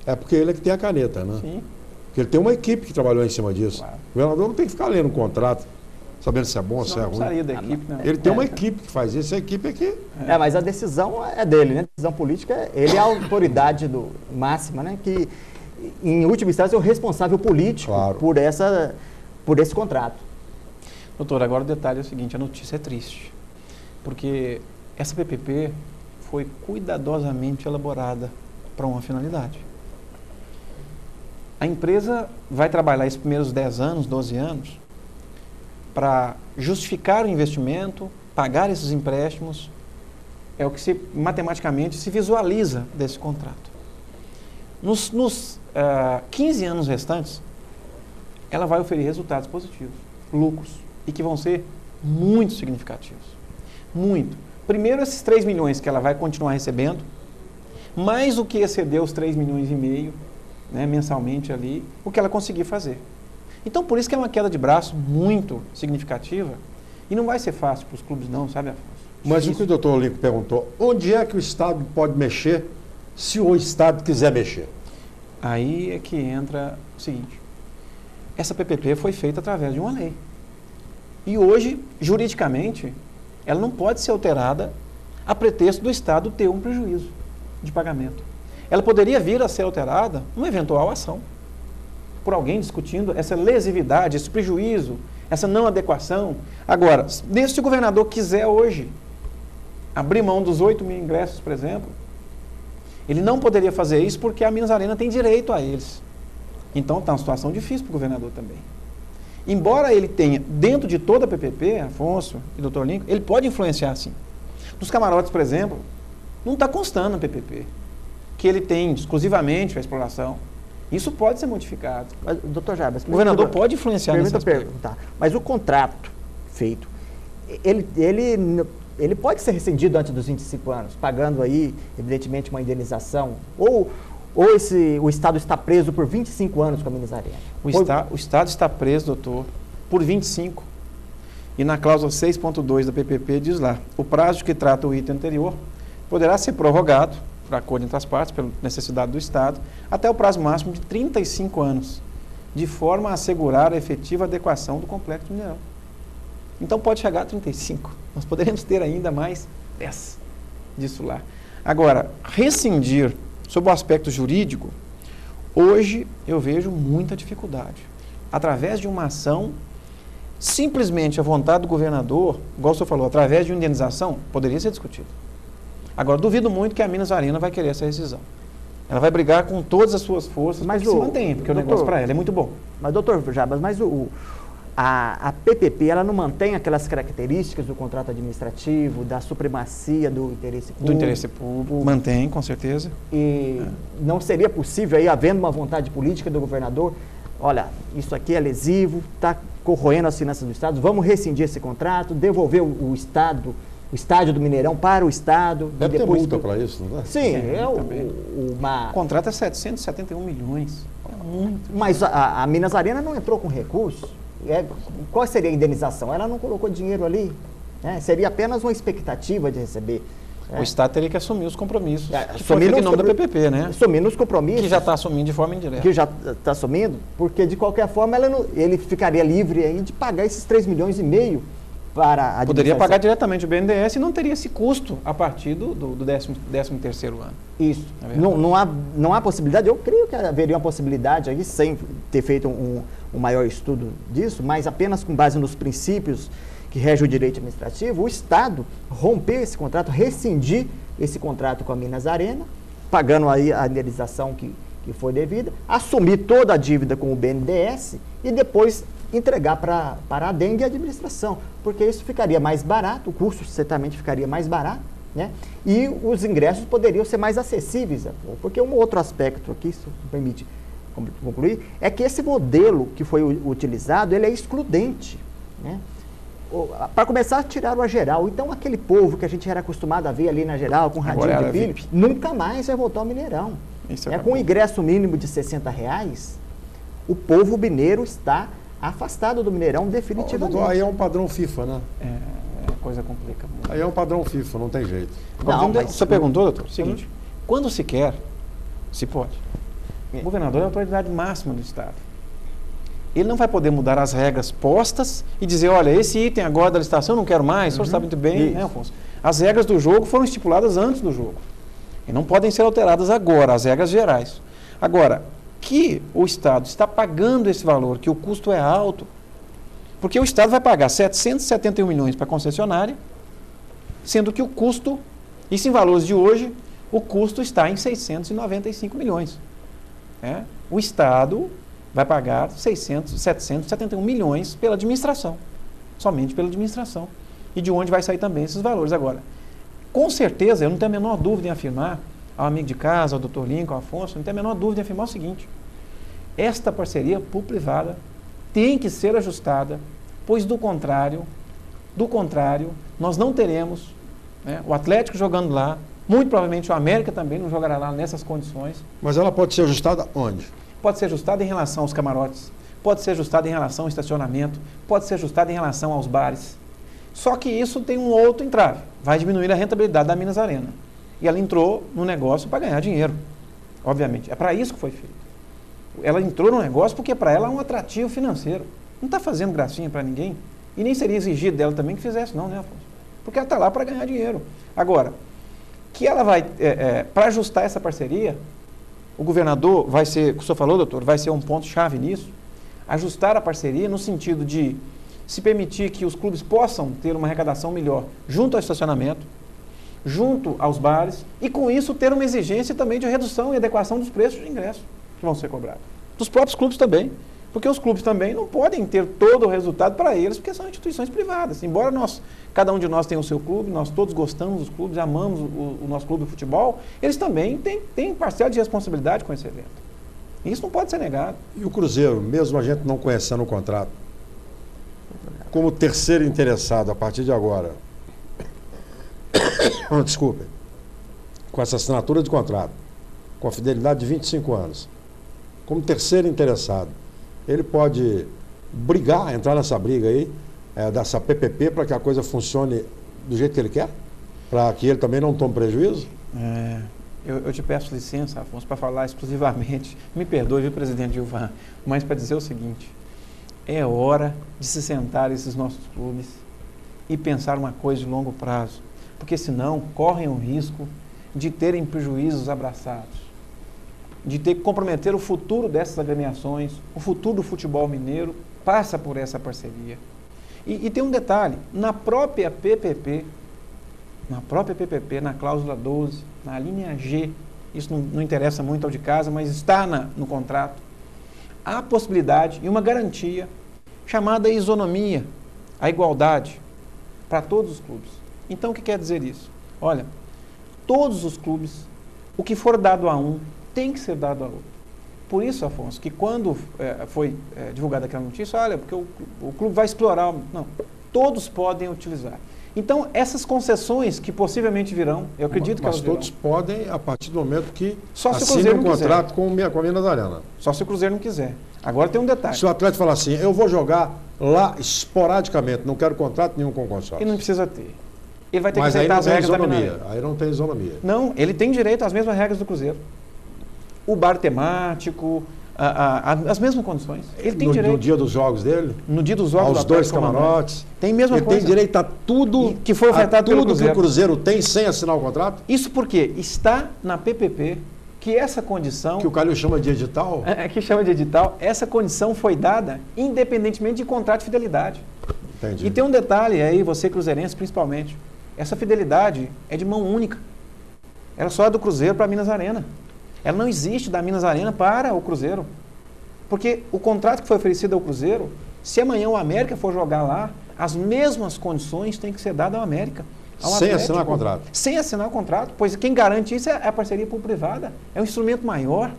é porque ele é que tem a caneta, né? Sim. Porque ele tem uma equipe que trabalhou em cima disso. Claro. O governador não tem que ficar lendo um contrato, sabendo se é bom, se é ruim. Da equipe, não. Ele tem uma equipe que faz isso, a equipe é que... mas a decisão é dele, né? A decisão política, ele é a autoridade máxima, né? Que, em última instância, é o responsável político, claro, por esse contrato. Doutor, agora o detalhe é o seguinte, a notícia é triste, porque essa PPP foi cuidadosamente elaborada para uma finalidade. A empresa vai trabalhar esses primeiros 10 anos, 12 anos, para justificar o investimento, pagar esses empréstimos, é o que matematicamente se visualiza desse contrato. Nos 15 anos restantes, ela vai oferir resultados positivos, lucros, e que vão ser muito significativos. Muito. Primeiro, esses 3 milhões que ela vai continuar recebendo, mais o que exceder os 3,5 milhões, né, mensalmente ali, o que ela conseguir fazer. Então, por isso que é uma queda de braço muito significativa, e não vai ser fácil para os clubes não, sabe, Afonso? Mas o que o doutor Olinco perguntou, onde é que o Estado pode mexer se o Estado quiser mexer? Aí é que entra o seguinte, essa PPP foi feita através de uma lei. E hoje, juridicamente, ela não pode ser alterada a pretexto do Estado ter um prejuízo de pagamento. Ela poderia vir a ser alterada numa eventual ação, por alguém discutindo essa lesividade, esse prejuízo, essa não adequação. Agora, se o governador quiser hoje abrir mão dos 8 mil ingressos, por exemplo, ele não poderia fazer isso porque a Minas Arena tem direito a eles. Então está uma situação difícil para o governador também. Embora ele tenha, dentro de toda a PPP, Afonso e Dr. Lincoln, ele pode influenciar sim. Nos camarotes, por exemplo, não está constando na PPP que ele tem exclusivamente a exploração. Isso pode ser modificado. Mas, doutor Jarbas, o governador pode influenciar nesse aspecto. Perguntar, mas o contrato feito, ele pode ser rescindido antes dos 25 anos, pagando aí, evidentemente, uma indenização? Ou o Estado está preso por 25 anos com a Minas Arena? O Estado está preso, doutor, por 25. E na cláusula 6.2 da PPP diz lá, o prazo que trata o item anterior poderá ser prorrogado, por acordo entre as partes, pela necessidade do Estado, até o prazo máximo de 35 anos, de forma a assegurar a efetiva adequação do complexo mineral. Então pode chegar a 35. Nós poderemos ter ainda mais 10 disso lá. Agora, rescindir sob o aspecto jurídico, hoje eu vejo muita dificuldade. Através de uma ação, simplesmente a vontade do governador, igual o senhor falou, através de uma indenização, poderia ser discutido. Agora, duvido muito que a Minas Arena vai querer essa rescisão. Ela vai brigar com todas as suas forças, mas se mantém, porque o negócio para ela é muito bom. Mas, doutor Jarbas, mas a PPP, ela não mantém aquelas características do contrato administrativo, da supremacia do interesse público? Do interesse público, mantém, com certeza. E não seria possível, aí, havendo uma vontade política do governador, olha, isso aqui é lesivo, está corroendo as finanças do Estado, vamos rescindir esse contrato, devolver o estádio do Mineirão para o Estado. Deve ter multa para isso, não é? Sim, O contrato é 771 milhões. É muito. Mas a Minas Arena não entrou com recurso. Qual seria a indenização? Ela não colocou dinheiro ali. Seria apenas uma expectativa de receber. O Estado teria que assumir os compromissos. Assumir em nome da PPP, né? Assumindo os compromissos. Que já está assumindo de forma indireta. Que já está assumindo, porque de qualquer forma ele ficaria livre aí de pagar esses 3,5 milhões para a poderia pagar diretamente o BNDES e não teria esse custo a partir do 13º ano. Isso. Não há possibilidade, eu creio que haveria uma possibilidade aí, sem ter feito um maior estudo disso, mas apenas com base nos princípios que regem o direito administrativo, o Estado romper esse contrato, rescindir esse contrato com a Minas Arena, pagando aí a indenização que for devida, assumir toda a dívida com o BNDES e depois entregar para a dengue e a administração, porque isso ficaria mais barato, o custo certamente ficaria mais barato, né? E os ingressos poderiam ser mais acessíveis, porque um outro aspecto aqui, se me permite concluir, é que esse modelo que foi utilizado, ele é excludente, né? Para começar, tiraram a geral. Então, aquele povo que a gente era acostumado a ver ali na geral, com radinho de pilha, nunca mais vai voltar ao Mineirão. Com o ingresso mínimo de R$60, o povo mineiro está afastado do Mineirão definitivamente. Aí é um padrão FIFA, né? A coisa complica muito. Aí é um padrão FIFA, não tem jeito. Agora, você perguntou, doutor, o seguinte, quando se quer, se pode. O governador é a autoridade máxima do Estado. Ele não vai poder mudar as regras postas e dizer, olha, esse item agora da licitação eu não quero mais, o senhor sabe muito bem, né, Afonso? As regras do jogo foram estipuladas antes do jogo. E não podem ser alteradas agora, as regras gerais. Agora, que o Estado está pagando esse valor, que o custo é alto, porque o Estado vai pagar 771 milhões para a concessionária, sendo que o custo, isso em valores de hoje, o custo está em 695 milhões. O Estado vai pagar 771 milhões pela administração, somente pela administração. e de onde vai sair também esses valores. Agora, com certeza, eu não tenho a menor dúvida em afirmar, ao amigo de casa, ao Dr. Lincoln, ao Afonso, não tenho a menor dúvida em afirmar o seguinte: esta parceria público-privada tem que ser ajustada, pois do contrário, nós não teremos, né, o Atlético jogando lá, muito provavelmente o América também não jogará lá nessas condições. Mas ela pode ser ajustada onde? Pode ser ajustada em relação aos camarotes, pode ser ajustada em relação ao estacionamento, pode ser ajustada em relação aos bares. Só que isso tem um outro entrave, vai diminuir a rentabilidade da Minas Arena. E ela entrou no negócio para ganhar dinheiro, obviamente. É para isso que foi feito. Ela entrou no negócio porque para ela é um atrativo financeiro. Não está fazendo gracinha para ninguém. E nem seria exigido dela também que fizesse, não, né, Afonso? Porque ela está lá para ganhar dinheiro. Agora, que ela vai, para ajustar essa parceria, o governador vai ser, o senhor falou, doutor, vai ser um ponto-chave nisso, ajustar a parceria no sentido de se permitir que os clubes possam ter uma arrecadação melhor junto ao estacionamento, junto aos bares, e com isso ter uma exigência também de redução e adequação dos preços de ingresso que vão ser cobrados. Dos próprios clubes também, porque os clubes também não podem ter todo o resultado para eles, porque são instituições privadas. Embora cada um de nós tenha o seu clube, nós todos gostamos dos clubes, amamos o nosso clube de futebol, eles também têm parcela de responsabilidade com esse evento. E isso não pode ser negado. E o Cruzeiro, mesmo a gente não conhecendo o contrato, como terceiro interessado a partir de agora, desculpe, com essa assinatura de contrato, com a fidelidade de 25 anos, como terceiro interessado, ele pode brigar, entrar nessa briga aí, dessa PPP, para que a coisa funcione do jeito que ele quer? Para que ele também não tome prejuízo? Eu te peço licença, Afonso, para falar exclusivamente, me perdoe, viu, presidente Gilvan, mas para dizer o seguinte: é hora de se sentar esses nossos clubes e pensar uma coisa de longo prazo, porque senão correm o risco de terem prejuízos abraçados, de ter que comprometer o futuro dessas agremiações, o futuro do futebol mineiro passa por essa parceria. E tem um detalhe, na própria PPP, na cláusula 12, na linha G, isso não interessa muito ao de casa, mas está no contrato, há a possibilidade e uma garantia chamada isonomia, a igualdade, para todos os clubes. Então, o que quer dizer isso? Olha, todos os clubes, o que for dado a um, tem que ser dado a outro. Por isso, Afonso, que quando foi divulgada aquela notícia, olha, porque o clube vai explorar... Não, todos podem utilizar. Então, essas concessões que possivelmente virão, eu acredito que elas virão. Mas todos podem, a partir do momento que assinem um contrato com a Minas Arena. Só se o Cruzeiro não quiser. Agora tem um detalhe. Se o atleta falar assim, eu vou jogar lá esporadicamente, não quero contrato nenhum com o consórcio. Ele não precisa ter. Ele vai ter que aceitar as regras da Minas Arena. Aí não tem isonomia. Não, ele tem direito às mesmas regras do Cruzeiro. O bar temático, as mesmas condições. Ele tem direito. No dia dos jogos dele? No dia dos jogos aos dois camarotes. Tem a mesma coisa. Ele tem direito a tudo que foi ofertado pelo Cruzeiro. Que o Cruzeiro tem sem assinar o contrato? Isso porque está na PPP que essa condição... Que o Calil chama de edital? Que chama de edital. Essa condição foi dada independentemente de contrato de fidelidade. Entendi. E tem um detalhe aí, você cruzeirense principalmente. Essa fidelidade é de mão única. Ela só é do Cruzeiro para a Minas Arena. Ela não existe da Minas Arena para o Cruzeiro. Porque o contrato que foi oferecido ao Cruzeiro, se amanhã o América for jogar lá, as mesmas condições têm que ser dadas ao América. Sem assinar o contrato. Sem assinar o contrato, pois quem garante isso é a parceria público-privada. É um instrumento maior.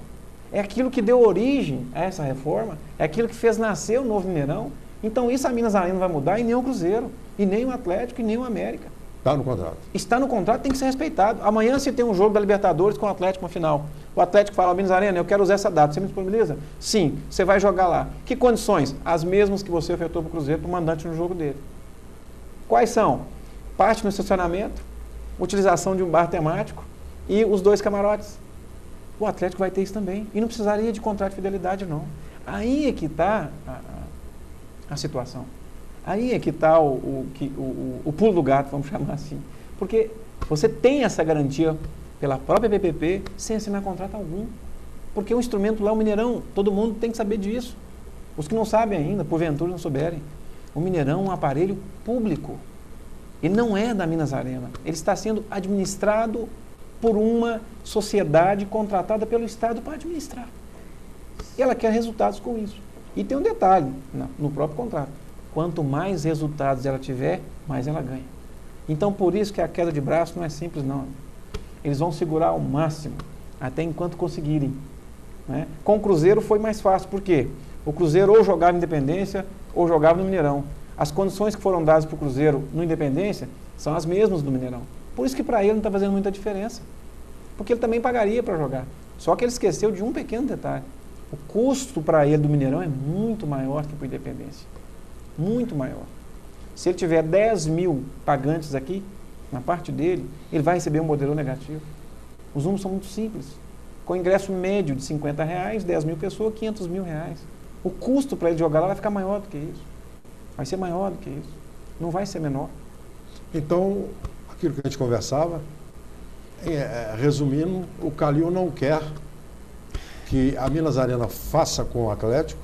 É aquilo que deu origem a essa reforma. É aquilo que fez nascer o novo Mineirão. Então isso a Minas Arena não vai mudar e nem o Cruzeiro. E nem o Atlético e nem o América. Está no contrato. Está no contrato, tem que ser respeitado. Amanhã se tem um jogo da Libertadores com o Atlético na final. O Atlético fala, Minas Arena, eu quero usar essa data. Você me disponibiliza? Sim, você vai jogar lá. Que condições? As mesmas que você ofertou para o Cruzeiro, para o mandante no jogo dele. Quais são? Parte no estacionamento, utilização de um bar temático e os 2 camarotes. O Atlético vai ter isso também. E não precisaria de contrato de fidelidade, não. Aí é que está a situação. Aí é que está o pulo do gato, vamos chamar assim. Porque você tem essa garantia pela própria PPP sem assinar contrato algum. Porque o instrumento lá, o Mineirão, todo mundo tem que saber disso. Os que não sabem ainda, porventura não souberem. O Mineirão é um aparelho público. Ele não é da Minas Arena. Ele está sendo administrado por uma sociedade contratada pelo Estado para administrar. E ela quer resultados com isso. E tem um detalhe no próprio contrato. quanto mais resultados ela tiver, mais ela ganha. Então, por isso que a queda de braço não é simples, não. Eles vão segurar ao máximo, até enquanto conseguirem. Né? Com o Cruzeiro foi mais fácil, por quê? O Cruzeiro ou jogava Independência ou jogava no Mineirão. As condições que foram dadas para o Cruzeiro no Independência são as mesmas do Mineirão. Por isso que para ele não está fazendo muita diferença. Porque ele também pagaria para jogar. Só que ele esqueceu de um pequeno detalhe. O custo para ele do Mineirão é muito maior que para o Independência. Muito maior. Se ele tiver 10 mil pagantes aqui, na parte dele, ele vai receber um modelo negativo. Os números são muito simples. Com ingresso médio de R$50, 10 mil pessoas, R$500 mil. O custo para ele jogar lá vai ficar maior do que isso. Vai ser maior do que isso. Não vai ser menor. Então, aquilo que a gente conversava, resumindo, o Calil não quer que a Minas Arena faça com o Atlético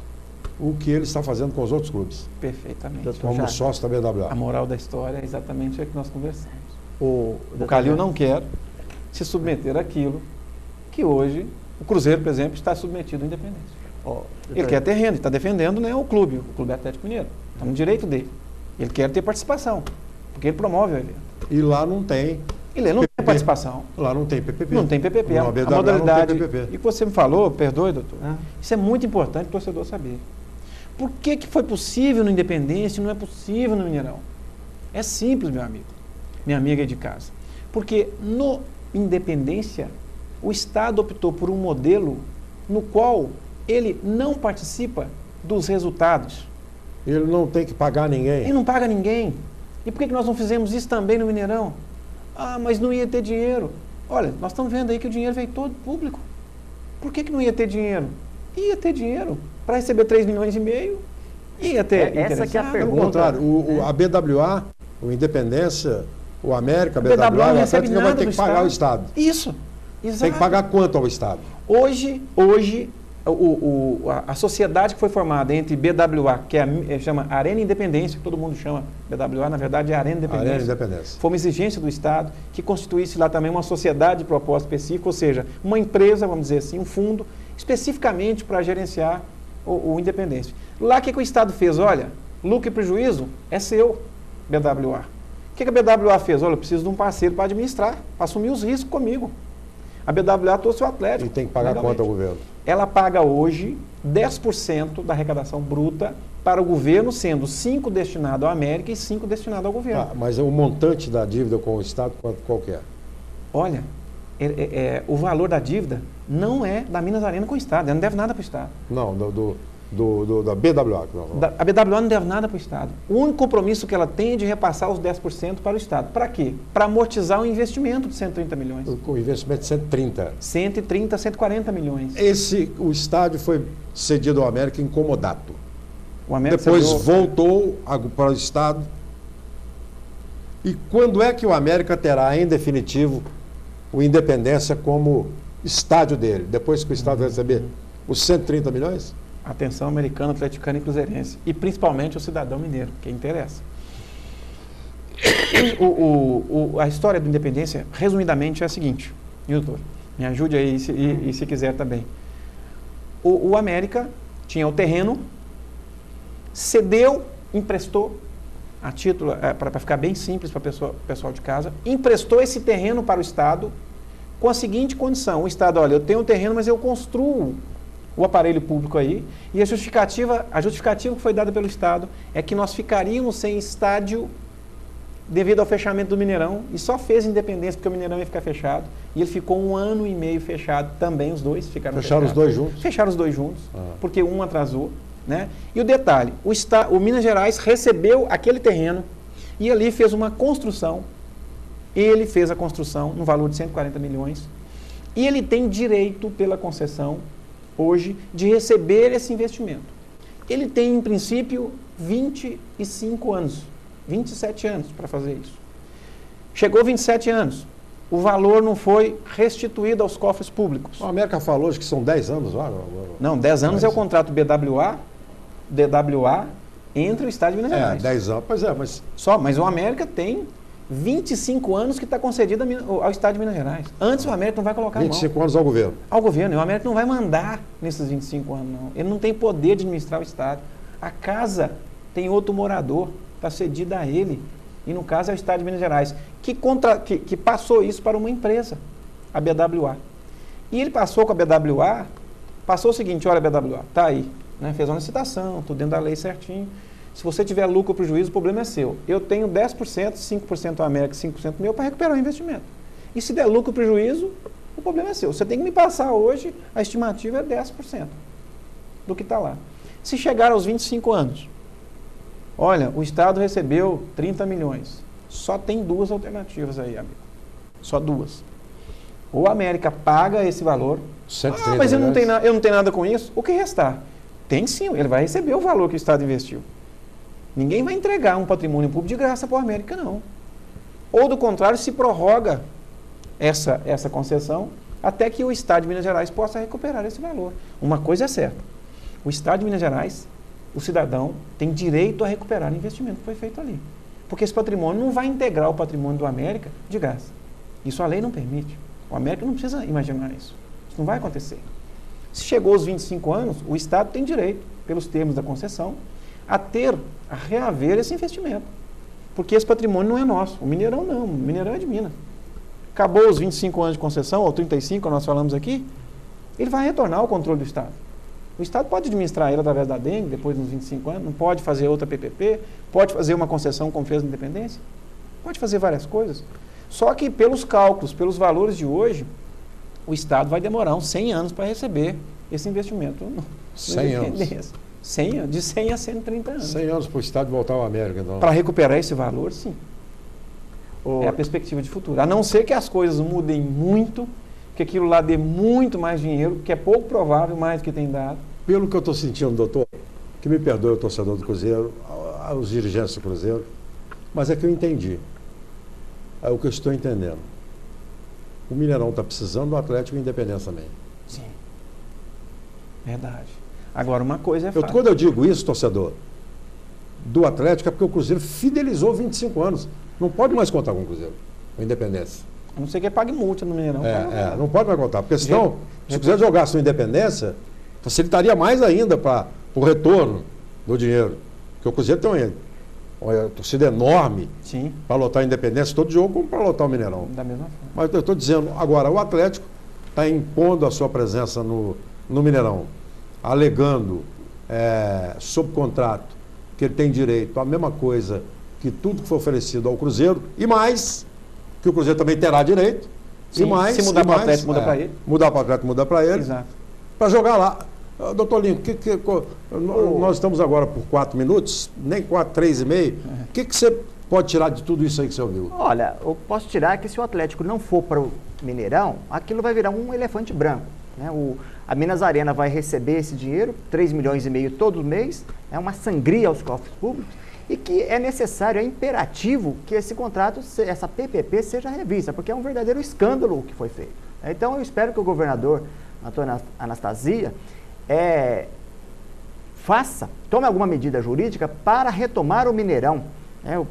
o que ele está fazendo com os outros clubes. Perfeitamente. Como sócio da BWA. A moral da história é exatamente o que nós conversamos. O Calil não quer se submeter àquilo que hoje o Cruzeiro, por exemplo, está submetido à Independência. Ele quer ter renda, ele está defendendo, né, o Clube Atlético Mineiro. Está no direito dele. Ele quer ter participação, porque ele promove o evento. E lá não tem. E lá não tem participação. Lá não tem PPP. Não tem PPP. A modalidade. E que você me falou, perdoe, doutor, isso é muito importante para o torcedor saber. Por que foi possível no Independência e não é possível no Mineirão? É simples, meu amigo, minha amiga aí de casa. Porque no Independência, o Estado optou por um modelo no qual ele não participa dos resultados. Ele não tem que pagar ninguém. Ele não paga ninguém. E por que nós não fizemos isso também no Mineirão? Ah, mas não ia ter dinheiro. Olha, nós estamos vendo aí que o dinheiro veio todo público. Por que não ia ter dinheiro? Ia ter dinheiro. Para receber 3,5 milhões, ia ter. Essa que é a pergunta. Pelo contrário, a BWA, o Independência, o América, a BWA, não o Atlético vai ter que pagar o Estado. Isso. Exato. Tem que pagar quanto ao Estado? Hoje a sociedade que foi formada entre BWA, que chama Arena Independência, que todo mundo chama BWA, na verdade é Arena Independência. Arena Independência. Foi uma exigência do Estado que constituísse lá também uma sociedade de propósito específico, ou seja, uma empresa, vamos dizer assim, um fundo, especificamente para gerenciar o Independência. Lá o que o Estado fez? Olha, lucro e prejuízo é seu, BWA. O que a BWA fez? Olha, eu preciso de um parceiro para administrar, para assumir os riscos comigo. A BWA trouxe o Atlético. E tem que pagar quanto ao governo? Ela paga hoje 10% da arrecadação bruta para o governo, sendo 5% destinado à América e 5% destinado ao governo. Mas o montante da dívida com o Estado, qual que é? Olha, o valor da dívida não é da Minas Arena com o Estado, ela não deve nada para o Estado. Não, da BWA. A BWA não deve nada para o Estado. O único compromisso que ela tem é de repassar os 10% para o Estado. Para quê? Para amortizar o investimento de 130 milhões. O investimento de 130. 130, 140 milhões. O estádio foi cedido ao América em comodato. O América depois voltou para o Estado. E quando é que o América terá, em definitivo, o Independência como estádio dele? Depois que o Estado receber os 130 milhões? Atenção americana, atleticana e cruzeirense. E principalmente o cidadão mineiro, que interessa. A história da Independência, resumidamente, é a seguinte. Doutor, me ajude aí e se quiser também. O América tinha o terreno, cedeu, emprestou, a título, para ficar bem simples para o pessoal de casa, emprestou esse terreno para o Estado com a seguinte condição. O Estado, olha, eu tenho um terreno, mas eu construo o aparelho público aí, e a justificativa que foi dada pelo Estado é que nós ficaríamos sem estádio devido ao fechamento do Mineirão, e só fez Independência porque o Mineirão ia ficar fechado, e ele ficou 1 ano e meio fechado também, os dois ficaram fechados. Fecharam os dois juntos? Fecharam os dois juntos, porque um atrasou, né? E o detalhe, o Minas Gerais recebeu aquele terreno e ali fez uma construção, ele fez a construção no valor de 140 milhões, e ele tem direito pela concessão hoje, de receber esse investimento. Ele tem, em princípio, 25 anos, 27 anos para fazer isso. Chegou 27 anos, o valor não foi restituído aos cofres públicos. O América falou que são 10 anos lá. Não, 10 anos é o contrato BWA entre o Estado de Minas Gerais. 10 anos, pois é, mas... Mas o América tem 25 anos que está concedido ao Estado de Minas Gerais. Antes o América não vai colocar 25 anos ao governo. Ao governo. E o América não vai mandar nesses 25 anos, não. Ele não tem poder de administrar o Estado. A casa tem outro morador, está cedido a ele, e no caso é o Estado de Minas Gerais, que passou isso para uma empresa, a BWA. E ele passou com a BWA, passou o seguinte, olha a BWA, está aí, né, fez uma licitação, tudo dentro da lei certinho, se você tiver lucro ou prejuízo, o problema é seu. Eu tenho 10%, 5% a América, 5% meu para recuperar o investimento. E se der lucro ou prejuízo, o problema é seu. Você tem que me passar hoje, a estimativa é 10% do que está lá. Se chegar aos 25 anos, olha, o Estado recebeu 30 milhões. Só tem duas alternativas aí, amigo. Só duas. Ou a América paga esse valor. Mas eu não tenho nada com isso. O que restar? Tem sim, ele vai receber o valor que o Estado investiu. Ninguém vai entregar um patrimônio público de graça para a América, não. Ou, do contrário, se prorroga essa concessão até que o Estado de Minas Gerais possa recuperar esse valor. Uma coisa é certa. O Estado de Minas Gerais, o cidadão, tem direito a recuperar o investimento que foi feito ali. Porque esse patrimônio não vai integrar o patrimônio do América de graça. Isso a lei não permite. O América não precisa imaginar isso. Isso não vai acontecer. Se chegou aos 25 anos, o Estado tem direito, pelos termos da concessão, a reaver esse investimento. Porque esse patrimônio não é nosso. O Mineirão não. O Mineirão é de Minas. Acabou os 25 anos de concessão, ou 35, como nós falamos aqui, ele vai retornar ao controle do Estado. O Estado pode administrar ele através da dengue, depois dos 25 anos, não pode fazer outra PPP, pode fazer uma concessão como fez na Independência, pode fazer várias coisas. Só que pelos cálculos, pelos valores de hoje, o Estado vai demorar uns 100 anos para receber esse investimento. 100 anos. De 100 a 130 anos. 100 anos para o Estado voltar ao América. Então. Para recuperar esse valor, sim. É a perspectiva de futuro. A não ser que as coisas mudem muito, que aquilo lá dê muito mais dinheiro, que é pouco provável, mais do que tem dado. Pelo que eu estou sentindo, doutor, que me perdoe o torcedor do Cruzeiro, os dirigentes do Cruzeiro, mas é que eu entendi. É o que eu estou entendendo. O Mineirão está precisando do Atlético e Independência também. Sim. Verdade. Agora, uma coisa é fato. Quando eu digo isso, torcedor, do Atlético, é porque o Cruzeiro fidelizou 25 anos. Não pode mais contar com o Cruzeiro, com a Independência. A não ser que pague multa no Mineirão. Não pode mais contar. Porque senão, se o Cruzeiro jogasse no Independência, facilitaria mais ainda para o retorno do dinheiro. Porque o Cruzeiro tem uma torcida enorme para lotar a Independência todo jogo, como para lotar o Mineirão. Da mesma forma. Mas eu estou dizendo, agora, o Atlético está impondo a sua presença no Mineirão, alegando, sob contrato, que ele tem direito à mesma coisa que tudo que foi oferecido ao Cruzeiro, e mais, que o Cruzeiro também terá direito, sim, e mais. Se mudar para o Atlético, muda para ele. Mudar para o Atlético, muda para ele. Exato. Para jogar lá. Doutor Lincoln, nós estamos agora por 4 minutos, nem 4, 3,5. O que você pode tirar de tudo isso aí que você ouviu? Olha, eu posso tirar que se o Atlético não for para o Mineirão, aquilo vai virar um elefante branco. Né? A Minas Arena vai receber esse dinheiro, 3,5 milhões todo mês, é uma sangria aos cofres públicos, e que é necessário, é imperativo que esse contrato, essa PPP seja revista, porque é um verdadeiro escândalo o que foi feito. Então eu espero que o governador Antônio Anastasia tome alguma medida jurídica para retomar o Mineirão,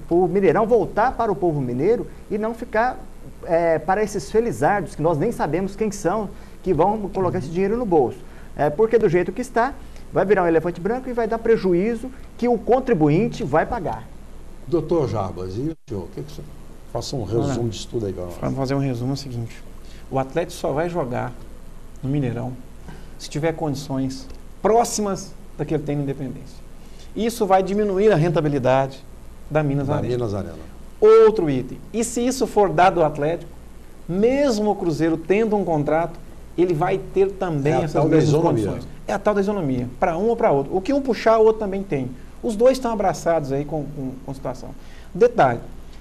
o Mineirão voltar para o povo mineiro e não ficar para esses felizardos, que nós nem sabemos quem são, que vão colocar esse dinheiro no bolso. Porque do jeito que está, vai virar um elefante branco e vai dar prejuízo que o contribuinte vai pagar. Doutor Jarbas, e o senhor? Faça um resumo disso tudo aí para nós. Para fazer um resumo é o seguinte: o Atlético só vai jogar no Mineirão se tiver condições próximas da que ele tem na Independência. Isso vai diminuir a rentabilidade da Minas Arena. Outro item: e se isso for dado ao Atlético, mesmo o Cruzeiro tendo um contrato, ele vai ter também essas mesmas condições. É a tal da isonomia, para um ou para outro. O que um puxar, o outro também tem. Os dois estão abraçados aí com a situação. Detalhe: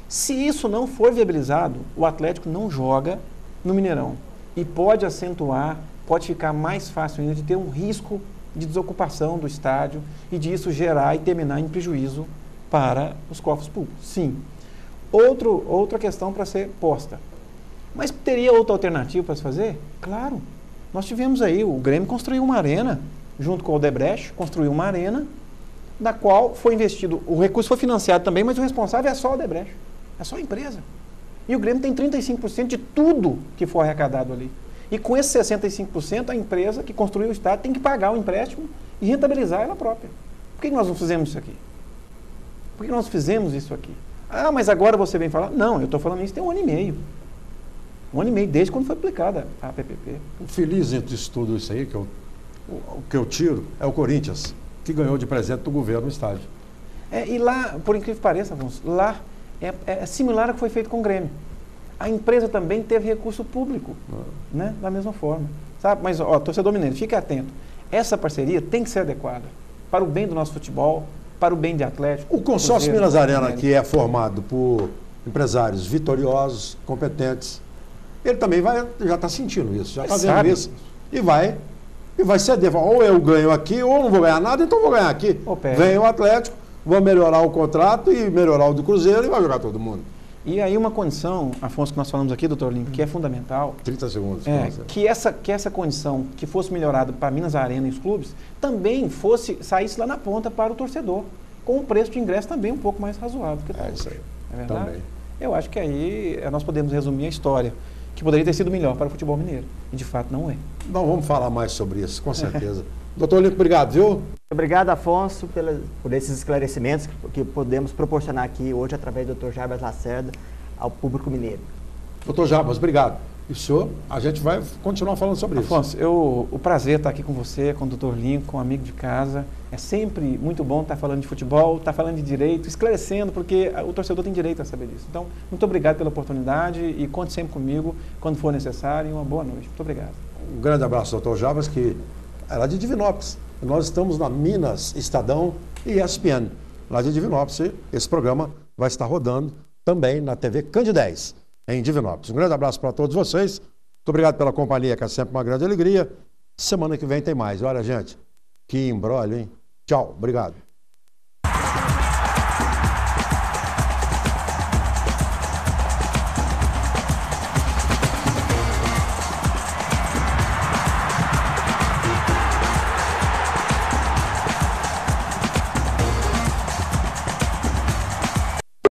se isso não for viabilizado, o Atlético não joga no Mineirão. E pode acentuar, pode ficar mais fácil ainda de ter um risco de desocupação do estádio e disso gerar e terminar em prejuízo para os cofres públicos. Sim. Outra questão para ser posta. Mas teria outra alternativa para se fazer? Claro. Nós tivemos aí, o Grêmio construiu uma arena, junto com o Odebrecht, construiu uma arena, na qual foi investido, o recurso foi financiado também, mas o responsável é só o Odebrecht, é só a empresa. E o Grêmio tem 35% de tudo que for arrecadado ali. E com esses 65%, a empresa que construiu o estádio tem que pagar o empréstimo e rentabilizar ela própria. Por que nós não fizemos isso aqui? Por que nós fizemos isso aqui? Ah, mas agora você vem falar? Não, eu estou falando isso tem 1 ano e meio. 1 ano e meio desde quando foi aplicada a PPP. O feliz entre isso tudo isso aí, o que eu tiro, é o Corinthians, que ganhou de presente do governo o estádio. E lá, por incrível que pareça, Afonso, lá é similar ao que foi feito com o Grêmio. A empresa também teve recurso público, né? Da mesma forma. Sabe? Mas, ó, torcedor mineiro, fique atento. Essa parceria tem que ser adequada para o bem do nosso futebol, para o bem de Atlético. O consórcio Minas Arena, que é formado por empresários vitoriosos, competentes, ele também já está sentindo isso, já está vendo isso. E vai ceder. Ou eu ganho aqui, ou não vou ganhar nada, então vou ganhar aqui. Vem o Atlético, vou melhorar o contrato e melhorar o do Cruzeiro e vai jogar todo mundo. E aí uma condição, Afonso, que nós falamos aqui, doutor Link, que é fundamental. 30 segundos. Que essa condição que fosse melhorada para Minas Arena e os clubes, também saísse lá na ponta para o torcedor, com o preço de ingresso também um pouco mais razoável. Isso aí. É verdade? Também. Eu acho que aí nós podemos resumir a história, que poderia ter sido melhor para o futebol mineiro. E de fato não é. Não, vamos falar mais sobre isso, com certeza. Doutor Lincoln, obrigado, viu? Obrigado, Afonso, por esses esclarecimentos que podemos proporcionar aqui hoje através do Dr. Jarbas Lacerda ao público mineiro. Doutor Jarbas, obrigado. E o senhor, a gente vai continuar falando sobre isso. Afonso, o prazer estar aqui com você, com o Dr. Lincoln, amigo de casa. É sempre muito bom estar falando de futebol, estar falando de direito, esclarecendo, porque o torcedor tem direito a saber disso. Então, muito obrigado pela oportunidade e conte sempre comigo quando for necessário. E uma boa noite. Muito obrigado. Um grande abraço, doutor Jarbas, que é lá de Divinópolis. Nós estamos na Minas Estadão e ESPN, lá de Divinópolis. E esse programa vai estar rodando também na TV Candidez, em Divinópolis. Um grande abraço para todos vocês. Muito obrigado pela companhia, que é sempre uma grande alegria. Semana que vem tem mais. Olha, gente, que imbróglio, hein? Tchau, obrigado.